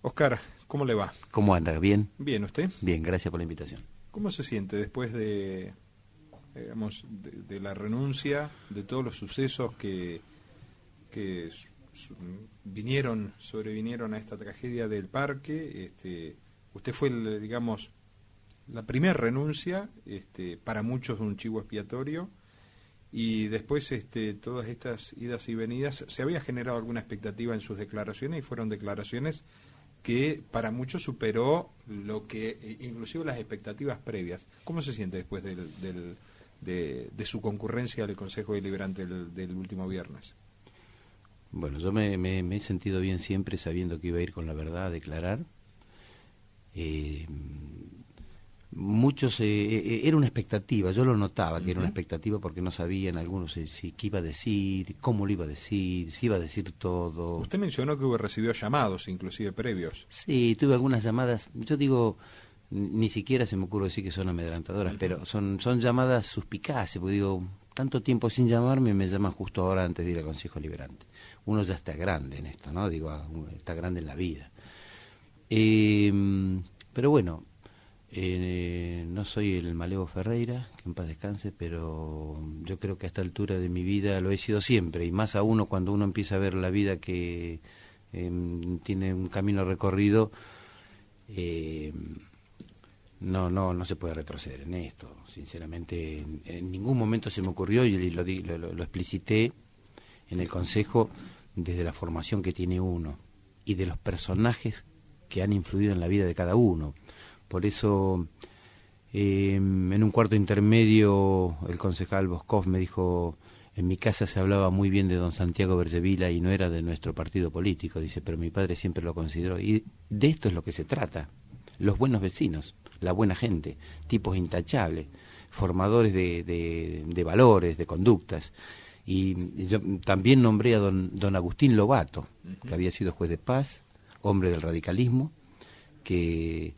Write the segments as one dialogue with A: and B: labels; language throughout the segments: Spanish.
A: Oscar, ¿cómo le va?
B: ¿Cómo anda? ¿Bien?
A: Bien, ¿usted?
B: Bien, gracias por la invitación.
A: ¿Cómo se siente después de, digamos, de la renuncia, de todos los sucesos que sobrevinieron a esta tragedia del parque? Usted fue, digamos, la primera renuncia, para muchos un chivo expiatorio, y después todas estas idas y venidas. ¿Se había generado alguna expectativa en sus declaraciones? Y fueron declaraciones que para muchos superó lo que, inclusive las expectativas previas. ¿Cómo se siente después de su concurrencia al Consejo Deliberante del último viernes?
B: Bueno, yo me he sentido bien siempre sabiendo que iba a ir con la verdad a declarar. Muchos, era una expectativa, yo lo notaba que era una expectativa porque no sabían algunos si qué iba a decir, cómo lo iba a decir, si iba a decir todo.
A: Usted mencionó que recibió llamados, inclusive previos.
B: Sí, tuve algunas llamadas, yo digo, ni siquiera se me ocurre decir que son amedrentadoras, pero son llamadas suspicaces, porque digo, tanto tiempo sin llamarme, me llaman justo ahora antes de ir al Consejo Deliberante. Uno ya está grande en esto, ¿no? Digo, está grande en la vida. Pero bueno, no soy el Malevo Ferreira, que en paz descanse, pero yo creo que a esta altura de mi vida lo he sido siempre, y más a uno cuando uno empieza a ver la vida que tiene un camino recorrido. No se puede retroceder en esto, sinceramente. En ningún momento se me ocurrió, y lo explicité en el Consejo, desde la formación que tiene uno y de los personajes que han influido en la vida de cada uno. Por eso, en un cuarto intermedio, el concejal Boscov me dijo: en mi casa se hablaba muy bien de don Santiago Bergevila y no era de nuestro partido político, dice, pero mi padre siempre lo consideró. Y de esto es lo que se trata: los buenos vecinos, la buena gente, tipos intachables, formadores de valores, de conductas. Y yo también nombré a don Agustín Lobato, que había sido juez de paz, hombre del radicalismo, que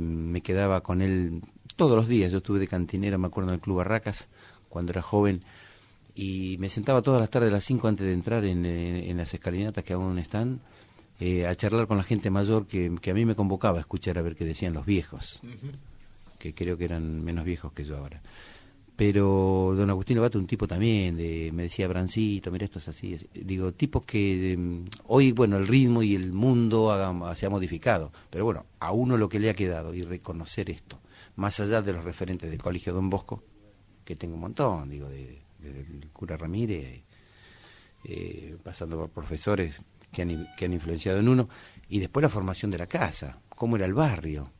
B: me quedaba con él todos los días. Yo estuve de cantinero, me acuerdo, en el Club Barracas, cuando era joven, y me sentaba todas las tardes a las 5 antes de entrar en las escalinatas que aún están, a charlar con la gente mayor que a mí me convocaba a escuchar a ver qué decían los viejos, que creo que eran menos viejos que yo ahora. Pero don Agustín Lobato, un tipo también, me decía: Brancito, mira, esto es así. Digo, tipos que hoy, bueno, el ritmo y el mundo se ha modificado, pero bueno, a uno lo que le ha quedado, y reconocer esto, más allá de los referentes del Colegio Don Bosco, que tengo un montón, digo, del cura Ramírez, pasando por profesores que han influenciado en uno, y después la formación de la casa, cómo era el barrio.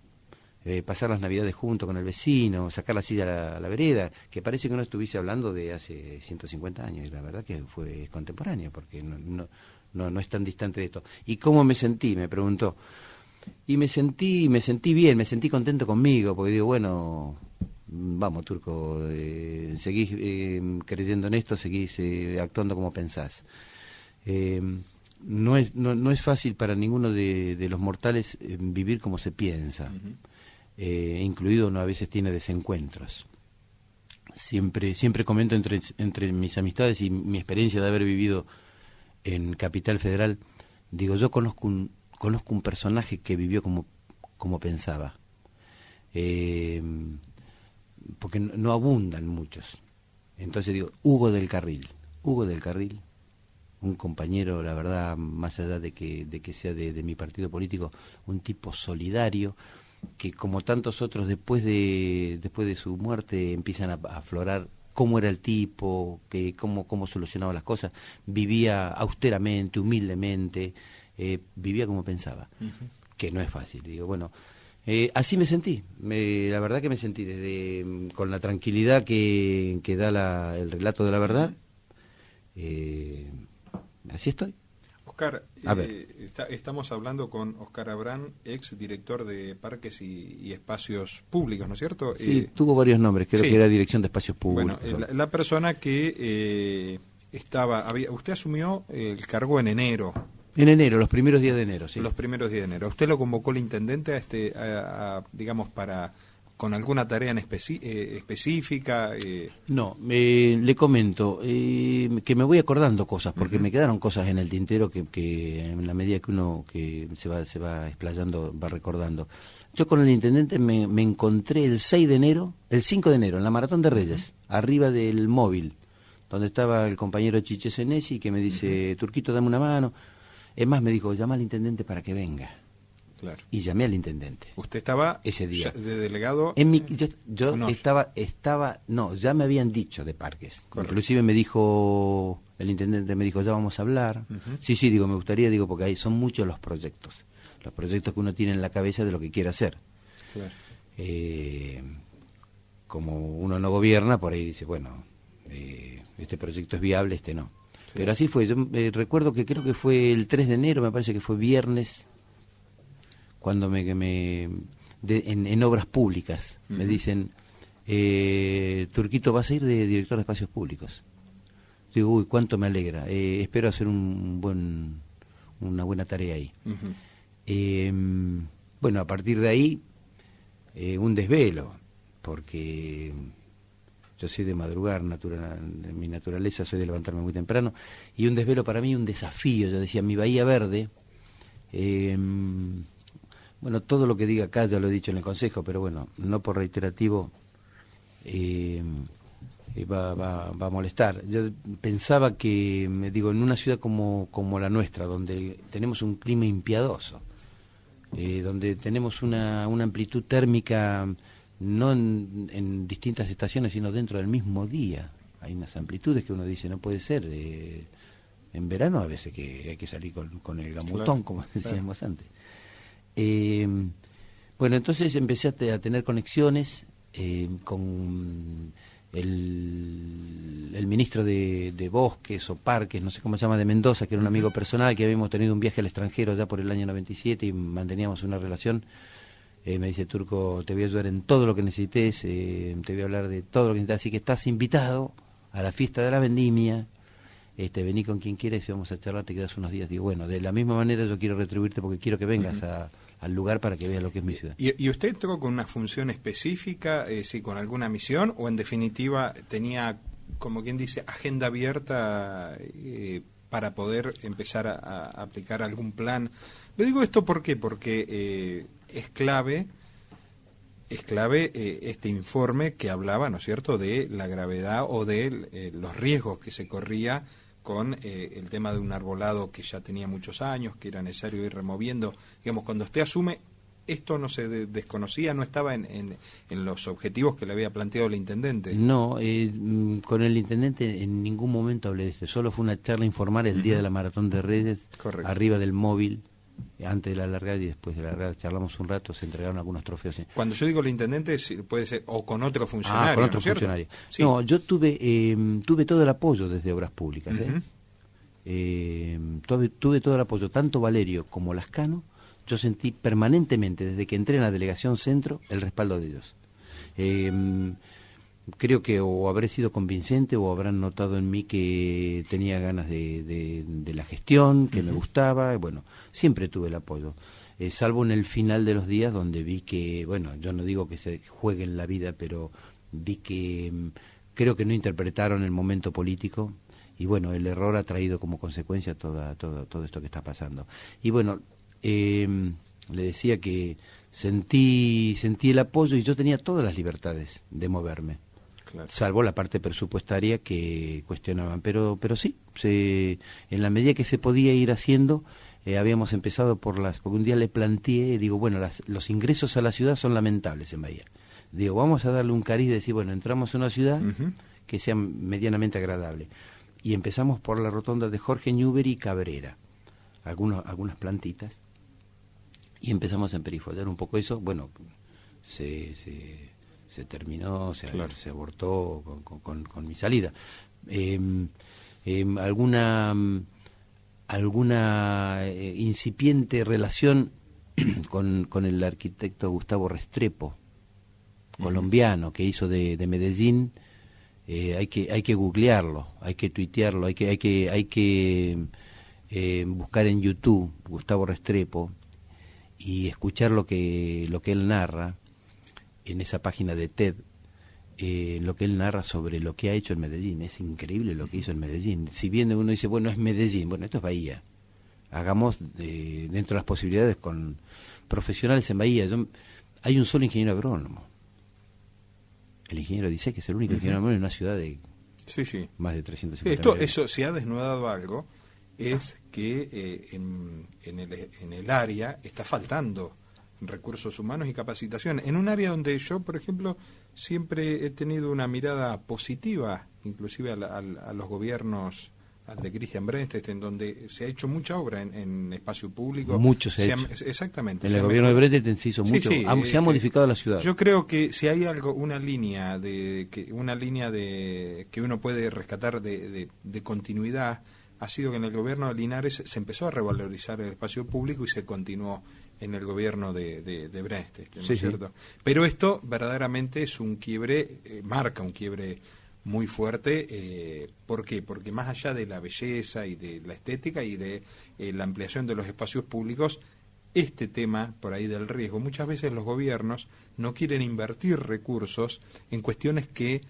B: Pasar las Navidades junto con el vecino, sacar la silla a la vereda, que parece que no estuviese hablando de hace 150 años, y la verdad que fue contemporáneo, porque no es tan distante de esto. ¿Y cómo me sentí?, me preguntó. Y me sentí bien, me sentí contento conmigo, porque digo, bueno, vamos, Turco, seguís creyendo en esto, seguís actuando como pensás. No es fácil para ninguno de los mortales vivir como se piensa. Incluido uno a veces tiene desencuentros. Siempre comento entre mis amistades y mi experiencia de haber vivido en Capital Federal, digo, yo conozco un personaje que vivió como pensaba, porque no abundan muchos. Entonces digo, Hugo del Carril, un compañero, la verdad, más allá de que sea de mi partido político, un tipo solidario, que como tantos otros después de su muerte empiezan a aflorar cómo era el tipo, cómo solucionaba las cosas. Vivía austeramente, humildemente, vivía como pensaba, que no es fácil. Digo, bueno, así me sentí, la verdad que me sentí con la tranquilidad que da el relato de la verdad. Así estoy.
A: Oscar, estamos hablando con Oscar Abrán, ex director de Parques y Espacios Públicos, ¿no es cierto?
B: Sí, tuvo varios nombres, creo que era Dirección de Espacios Públicos.
A: Bueno, la persona que usted asumió el cargo en enero.
B: En enero, los primeros días de enero, sí.
A: Los primeros días de enero. ¿Usted lo convocó el intendente digamos, con alguna tarea en específica?
B: No, le comento que me voy acordando cosas, porque me quedaron cosas en el tintero que en la medida que uno que se va explayando va recordando. Yo con el intendente me encontré el 5 de enero, en la Maratón de Reyes, arriba del móvil, donde estaba el compañero Chiche Senesi, que me dice, Turquito, dame una mano. Es más, me dijo, llama al intendente para que venga.
A: Claro.
B: Y llamé al intendente.
A: ¿Usted estaba
B: ese día
A: de delegado?
B: Yo ya me habían dicho de parques. Correcto. Inclusive me dijo, el intendente me dijo, ya vamos a hablar. Sí, digo, me gustaría, porque ahí son muchos los proyectos que uno tiene en la cabeza de lo que quiere hacer.
A: Claro.
B: Como uno no gobierna, por ahí dice, bueno, este proyecto es viable, este no. Sí. Pero así fue. Yo recuerdo que creo que fue el 3 de enero, me parece que fue viernes, cuando en obras públicas me dicen, Turquito, vas a ir de director de espacios públicos. Digo, uy, cuánto me alegra. Espero hacer una buena tarea ahí. Bueno, a partir de ahí, un desvelo, porque yo soy de madrugar, en mi naturaleza soy de levantarme muy temprano, y un desvelo para mí, un desafío. Yo decía, mi Bahía Verde, bueno, todo lo que diga acá ya lo he dicho en el Consejo, pero bueno, no por reiterativo va a molestar. Yo pensaba que, en una ciudad como la nuestra, donde tenemos un clima impiadoso, donde tenemos una amplitud térmica no en distintas estaciones, sino dentro del mismo día. Hay unas amplitudes que uno dice, no puede ser. En verano a veces que hay que salir con el gamutón, claro, como decíamos antes. Bueno, entonces empecé a tener conexiones con el ministro de Bosques o Parques, no sé cómo se llama, de Mendoza, que era un amigo personal, que habíamos tenido un viaje al extranjero ya por el año 97 y manteníamos una relación. Me dice, Turco, te voy a ayudar en todo lo que necesites, te voy a hablar de todo lo que necesites, así que estás invitado a la fiesta de la vendimia, vení con quien quieras y vamos a charlar, te quedas unos días. Digo, bueno, de la misma manera yo quiero retribuirte porque quiero que vengas al lugar para que veas lo que es mi ciudad.
A: ¿Y usted entró con una función específica, con alguna misión, o en definitiva tenía, como quien dice, agenda abierta para poder empezar a aplicar algún plan? Le digo esto ¿por qué? Porque es clave este informe que hablaba, ¿no es cierto?, de la gravedad o de los riesgos que se corría con el tema de un arbolado que ya tenía muchos años, que era necesario ir removiendo. Digamos, cuando usted asume, esto no se desconocía, no estaba en los objetivos que le había planteado el intendente.
B: No, con el intendente en ningún momento hablé de esto, solo fue una charla informal el día de la Maratón de Reyes, correcto, arriba del móvil, antes de la largada y después de la largada, charlamos un rato, se entregaron algunos trofeos.
A: Cuando yo digo el intendente, puede ser o con otro funcionario.
B: Con otro funcionario. Sí. No, yo tuve todo el apoyo desde Obras Públicas. Tuve todo el apoyo, tanto Valerio como Lascano. Yo sentí permanentemente, desde que entré en la Delegación Centro, el respaldo de ellos. Creo que o habré sido convincente o habrán notado en mí que tenía ganas de la gestión, que me gustaba. Bueno, siempre tuve el apoyo, salvo en el final de los días donde vi que, bueno, yo no digo que se juegue en la vida, pero vi que creo que no interpretaron el momento político y bueno, el error ha traído como consecuencia todo esto que está pasando. Y bueno, le decía que sentí el apoyo y yo tenía todas las libertades de moverme. Claro. Salvo la parte presupuestaria que cuestionaban, pero sí, en la medida que se podía ir haciendo, habíamos empezado porque un día le planteé, digo, bueno, los ingresos a la ciudad son lamentables en Bahía. Digo, vamos a darle un cariz de decir, bueno, entramos a una ciudad que sea medianamente agradable. Y empezamos por la rotonda de Jorge Newbery y Cabrera, algunas plantitas, y empezamos a emperifollar un poco eso. Bueno, se terminó, claro, se abortó con mi salida. Alguna incipiente relación con el arquitecto Gustavo Restrepo, colombiano, que hizo de Medellín. Hay que googlearlo, hay que tuitearlo, hay que buscar en YouTube Gustavo Restrepo y escuchar lo que él narra. en esa página de TED, lo que él narra sobre lo que ha hecho en Medellín. Es increíble lo que hizo en Medellín. Si bien uno dice, bueno, es Medellín, bueno, esto es Bahía. Hagamos dentro de las posibilidades con profesionales en Bahía. Hay un solo ingeniero agrónomo. El ingeniero dice que es el único ingeniero agrónomo en una ciudad de más de 350
A: Eso se ha desnudado algo, es que en el área está faltando recursos humanos y capacitación. En un área donde yo, por ejemplo, siempre he tenido una mirada positiva, inclusive a los gobiernos, al de Cristian Brandstett, en donde se ha hecho mucha obra en espacio público.
B: Mucho se ha hecho.
A: Exactamente.
B: En el gobierno de Brandstett se hizo mucho. Se ha modificado la ciudad.
A: Yo creo que si hay algo, una línea de que uno puede rescatar de continuidad, ha sido que en el gobierno de Linares se empezó a revalorizar el espacio público y se continuó en el gobierno de Brandstett, ¿no es cierto? Pero esto verdaderamente es un quiebre, marca un quiebre muy fuerte. ¿Por qué? Porque más allá de la belleza y de la estética y de la ampliación de los espacios públicos, este tema por ahí del riesgo, muchas veces los gobiernos no quieren invertir recursos en cuestiones que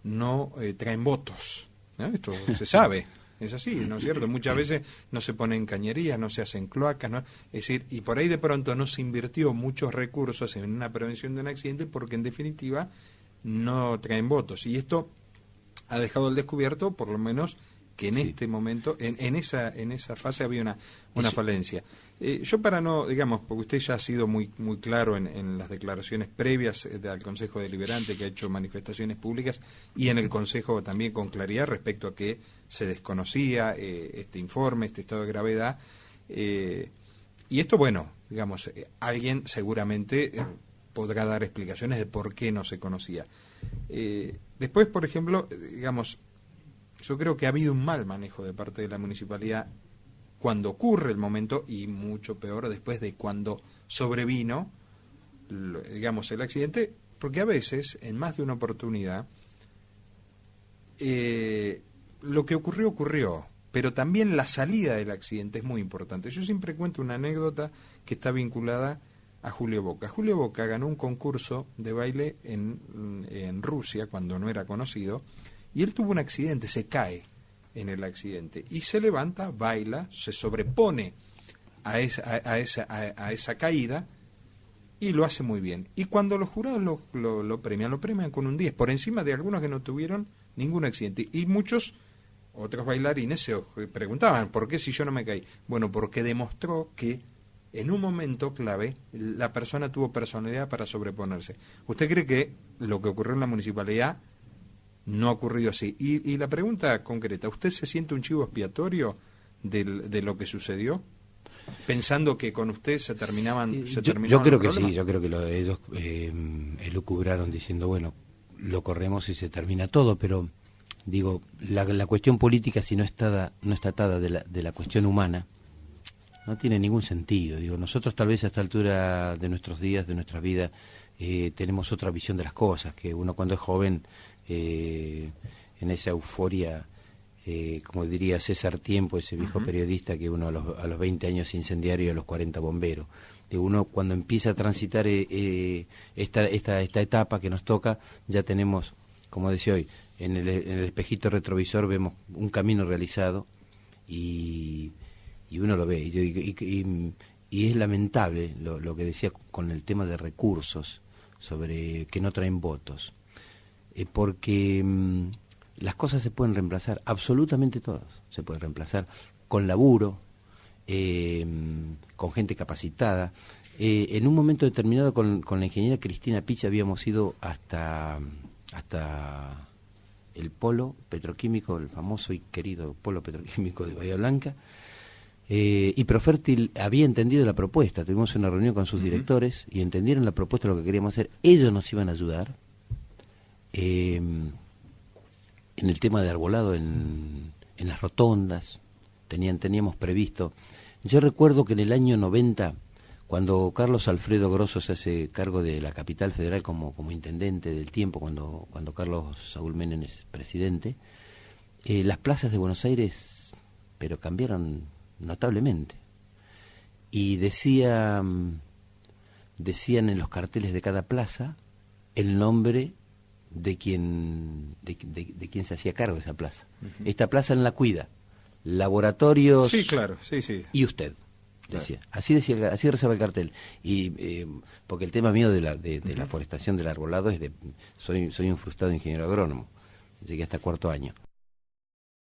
A: no traen votos, ¿no? Esto se sabe. Es así, ¿no es cierto? Muchas veces no se ponen cañerías, no se hacen cloacas, ¿no? Es decir, y por ahí de pronto no se invirtió muchos recursos en una prevención de un accidente porque en definitiva no traen votos. Y esto ha dejado al descubierto, por lo menos, que en este momento, en esa fase había una falencia. Yo para no, digamos, porque usted ya ha sido muy claro en las declaraciones previas al Consejo Deliberante, que ha hecho manifestaciones públicas, y en el Consejo también con claridad respecto a que se desconocía este informe, este estado de gravedad, y esto, bueno, digamos, alguien seguramente podrá dar explicaciones de por qué no se conocía. Después, por ejemplo, digamos, yo creo que ha habido un mal manejo de parte de la municipalidad cuando ocurre el momento, y mucho peor después de cuando sobrevino, digamos, el accidente, porque a veces, en más de una oportunidad, lo que ocurrió, pero también la salida del accidente es muy importante. Yo siempre cuento una anécdota que está vinculada a Julio Boca. Julio Boca ganó un concurso de baile en Rusia, cuando no era conocido, y él tuvo un accidente, se cae en el accidente, y se levanta, baila, se sobrepone a esa caída, y lo hace muy bien. Y cuando los jurados lo premian con un 10, por encima de algunos que no tuvieron ningún accidente. Y muchos otros bailarines se preguntaban, ¿por qué si yo no me caí? Bueno, porque demostró que en un momento clave la persona tuvo personalidad para sobreponerse. ¿Usted cree que lo que ocurrió en la municipalidad no ha ocurrido así? Y la pregunta concreta, ¿usted se siente un chivo expiatorio de lo que sucedió? Pensando que con usted se terminaban
B: yo creo que sí, yo creo que ellos elucubraron diciendo, bueno, lo corremos y se termina todo, pero digo, la cuestión política, si no está atada de la cuestión humana, no tiene ningún sentido. Digo, nosotros tal vez a esta altura de nuestros días, de nuestra vida, tenemos otra visión de las cosas, que uno cuando es joven, en esa euforia, como diría César Tiempo, ese viejo periodista, que uno a los 20 años incendiario y a los 40 bombero. Digo, uno cuando empieza a transitar esta etapa que nos toca, ya tenemos, como decía hoy, en el espejito retrovisor vemos un camino realizado y uno lo ve. Y es lamentable lo que decía con el tema de recursos, sobre que no traen votos. Porque las cosas se pueden reemplazar, absolutamente todas, se pueden reemplazar con laburo, con gente capacitada. En un momento determinado con la ingeniera Cristina Picha habíamos ido hasta el polo petroquímico, el famoso y querido polo petroquímico de Bahía Blanca, y Profértil había entendido la propuesta. Tuvimos una reunión con sus directores y entendieron la propuesta de lo que queríamos hacer. Ellos nos iban a ayudar en el tema de arbolado en las rotondas. Teníamos previsto. Yo recuerdo que en el año 90, cuando Carlos Alfredo Grosso se hace cargo de la capital federal como intendente del tiempo, cuando Carlos Saúl Menem es presidente, las plazas de Buenos Aires pero cambiaron notablemente. Y decían en los carteles de cada plaza el nombre de quien se hacía cargo de esa plaza. Esta plaza en la cuida, laboratorios...
A: Sí, claro, sí.
B: Y usted, decía. Claro. Así rezaba el cartel. Y porque el tema mío de la forestación del arbolado es soy un frustrado ingeniero agrónomo. Llegué hasta cuarto año.